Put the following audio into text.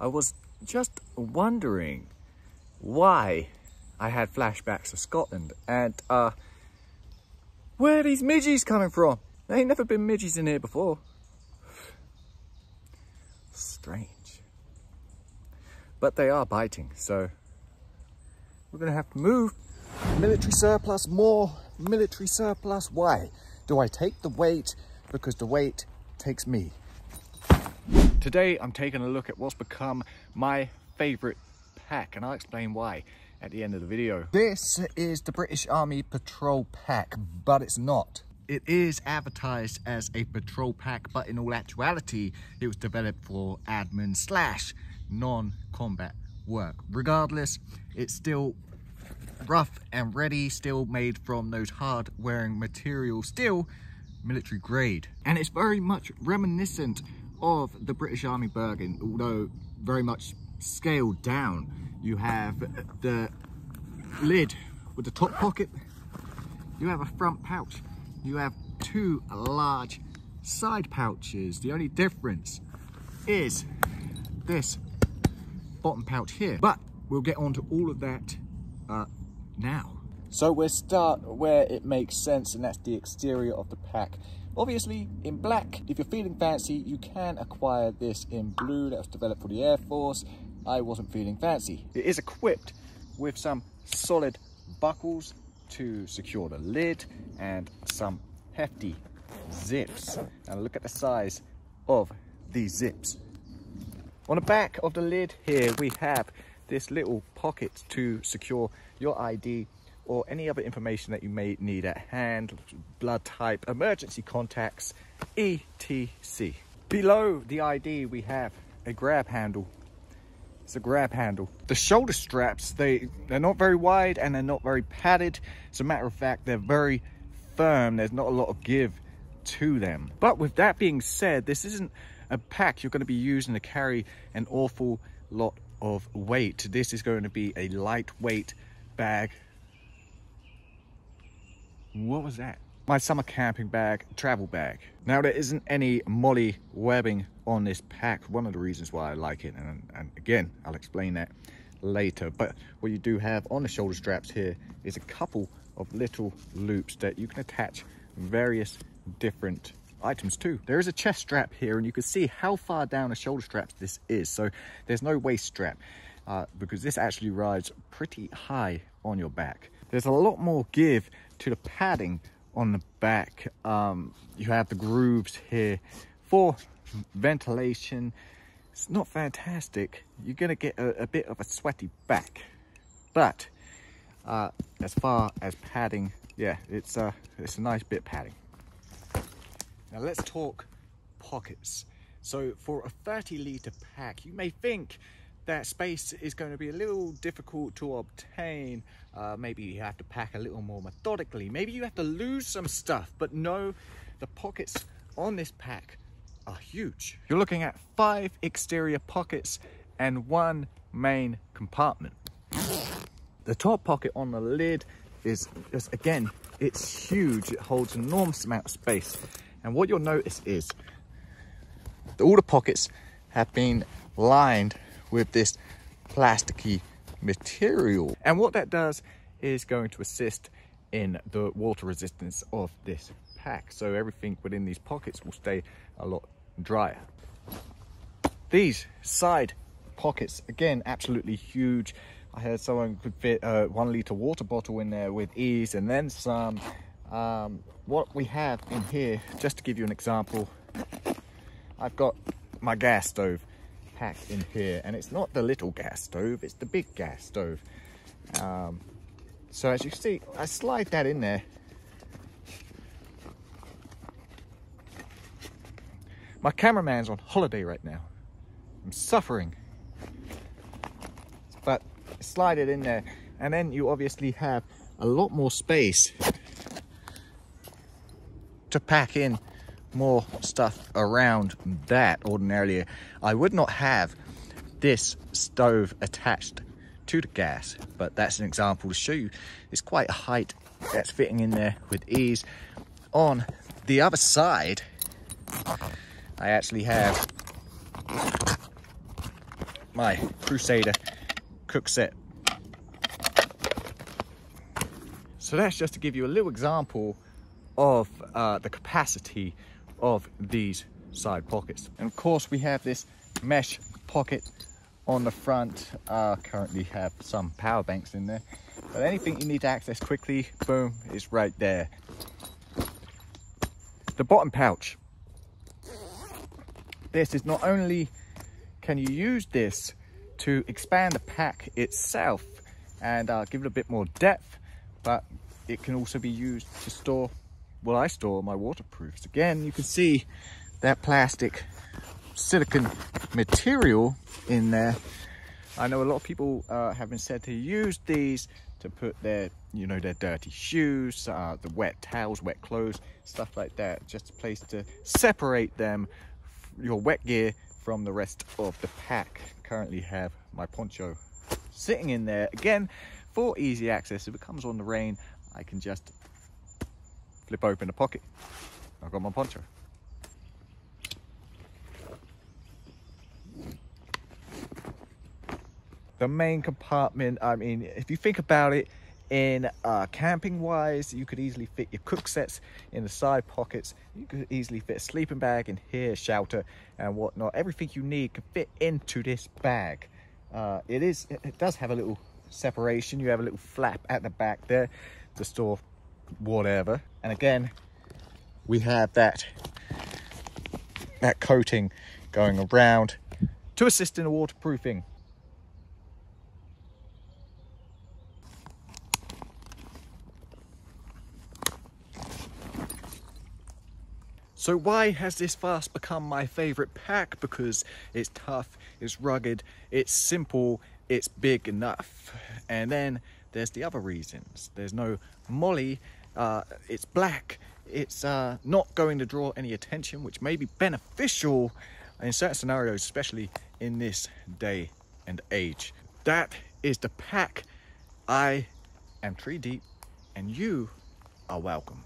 I was just wondering why I had flashbacks of Scotland and where are these midges coming from? There ain't never been midges in here before. Strange. But they are biting, so we're gonna have to move. Military surplus, more military surplus. Why? Do I take the weight? Because the weight takes me. Today I'm taking a look at what's become my favorite pack, and I'll explain why at the end of the video. This is the British Army Patrol Pack, but it's not. It is advertised as a patrol pack, but in all actuality, it was developed for admin / non-combat work. Regardless, it's still rough and ready, still made from those hard wearing materials, still military grade. And it's very much reminiscent of the British Army Bergen, although very much scaled down. You have the lid with the top pocket, you have a front pouch, you have two large side pouches. The only difference is this bottom pouch here, but we'll get on to all of that now. So we'll start where it makes sense, and that's the exterior of the pack. Obviously in black. If you're feeling fancy, you can acquire this in blue. That was developed for the Air Force. I wasn't feeling fancy. It is equipped with some solid buckles to secure the lid and some hefty zips. Now look at the size of these zips. On the back of the lid here, we have this little pocket to secure your ID or any other information that you may need at hand, blood type, emergency contacts, etc. Below the ID, we have a grab handle. It's a grab handle. The shoulder straps, they're not very wide and they're not very padded. As a matter of fact, they're very firm. There's not a lot of give to them. But with that being said, this isn't a pack you're going to be using to carry an awful lot of weight. This is going to be a lightweight bag. What was that? My summer camping bag, travel bag. Now there isn't any molly webbing on this pack. One of the reasons why I like it, and again, I'll explain that later. But what you do have on the shoulder straps here is a couple of little loops that you can attach various different items to. There is a chest strap here, and you can see how far down the shoulder straps this is. So there's no waist strap because this actually rides pretty high on your back. There's a lot more give to the padding on the back. You have the grooves here for ventilation. It's not fantastic. You're gonna get a bit of a sweaty back, but as far as padding, yeah, it's a nice bit of padding. Now let's talk pockets. So for a 30-litre pack, you may think that space is going to be a little difficult to obtain. Maybe you have to pack a little more methodically. Maybe you have to lose some stuff, but no, the pockets on this pack are huge. You're looking at 5 exterior pockets and 1 main compartment. The top pocket on the lid is just, again, it's huge. It holds an enormous amount of space. And what you'll notice is that all the pockets have been lined with this plasticky material. And what that does is going to assist in the water resistance of this pack. So everything within these pockets will stay a lot drier. These side pockets, again, absolutely huge. I heard someone could fit a 1 litre water bottle in there with ease, and then some. What we have in here, just to give you an example, I've got my gas stove packed in here, and it's not the little gas stove, it's the big gas stove. So as you see, I slide that in there. My cameraman's on holiday right now. I'm suffering. But slide it in there, and then you obviously have a lot more space to pack in more stuff around that. Ordinarily, I would not have this stove attached to the gas, but that's an example to show you it's quite a height that's fitting in there with ease. On the other side, I actually have my Crusader cook set. So that's just to give you a little example of the capacity of these side pockets. And of course we have this mesh pocket on the front. Currently have some power banks in there, but anything you need to access quickly, boom, is right there. The bottom pouch. This is not only can you use this to expand the pack itself and give it a bit more depth, but it can also be used to store, well, I store my waterproofs. Again, you can see that plastic silicone material in there. I know a lot of people have been said to use these to put their, you know, their dirty shoes, the wet towels, wet clothes, stuff like that. Just a place to separate them, your wet gear, from the rest of the pack. Currently have my poncho sitting in there. Again, for easy access, if it comes on the rain, I can just flip open the pocket. I've got my poncho. The main compartment, I mean, if you think about it, in camping wise, you could easily fit your cook sets in the side pockets. You could easily fit a sleeping bag in here, shelter and whatnot. Everything you need can fit into this bag. It does have a little separation. You have a little flap at the back there to store whatever. And again, we have that coating going around to assist in the waterproofing. So why has this fast become my favorite pack? Because it's tough, it's rugged, it's simple, it's big enough. And then there's the other reasons. There's no molly, it's black, it's not going to draw any attention, which may be beneficial in certain scenarios, especially in this day and age. That is the pack. I am tree deep and you are welcome.